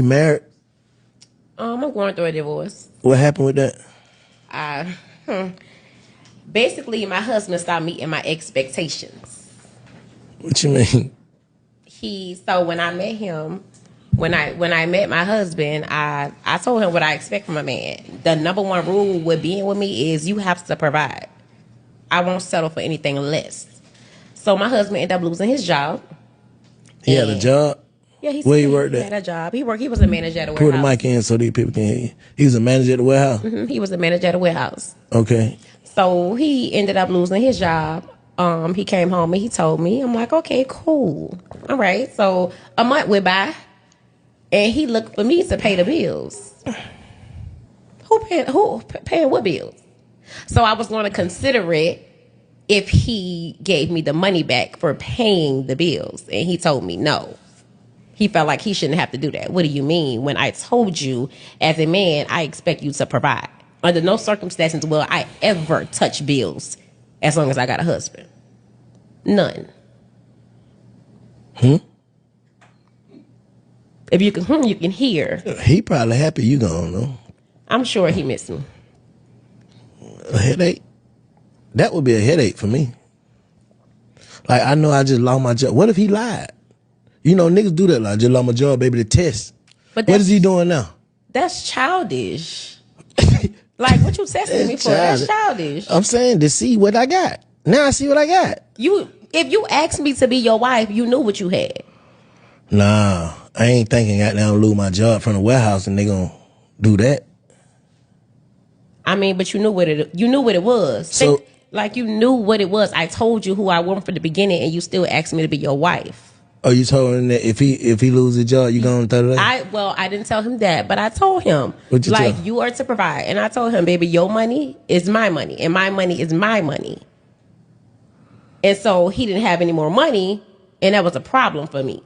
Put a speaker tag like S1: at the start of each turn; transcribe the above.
S1: You married?
S2: I'm going through a divorce.
S1: What happened with that?
S2: Basically, my husband stopped meeting my expectations.
S1: What you mean?
S2: So when I met him, when I met my husband, I told him what I expect from a man. The number one rule with being with me is you have to provide. I won't settle for anything less. So my husband ended up losing his job.
S1: He had a job?
S2: Yeah,
S1: where he worked
S2: at? He had a job. He was a manager at a warehouse.
S1: Put the mic in so these people can hear you. He was a manager at the warehouse?
S2: Mm-hmm. He was a manager at a warehouse.
S1: Okay.
S2: So he ended up losing his job. He came home and he told me. I'm like, okay, cool. All right. So a month went by and he looked for me to pay the bills. Who paying what bills? So I was going to consider it if he gave me the money back for paying the bills. And he told me no. He felt like he shouldn't have to do that. What do you mean? When I told you, as a man, I expect you to provide. Under no circumstances will I ever touch bills as long as I got a husband. None. If you can, you can hear.
S1: He probably happy you gone, though.
S2: I'm sure he missed me.
S1: A headache? That would be a headache for me. Like, I know I just lost my job. What if he lied? You know, niggas do that. Like, I just lost my job, baby, to test. But what is he doing now?
S2: That's childish. Like, what you testing me for? That's childish.
S1: I'm saying to see what I got. Now I see what I got.
S2: If you asked me to be your wife, you knew what you had.
S1: Nah, I ain't thinking I now lose my job from the warehouse and they gonna do that.
S2: I mean, but you knew what it was.
S1: So,
S2: you knew what it was. I told you who I was from the beginning, and you still asked me to be your wife.
S1: Oh, you told him that if he loses his job, you gonna throw it away?
S2: I didn't tell him that, but I told him you are to provide, and I told him, baby, your money is my money, and my money is my money. And so he didn't have any more money, and that was a problem for me.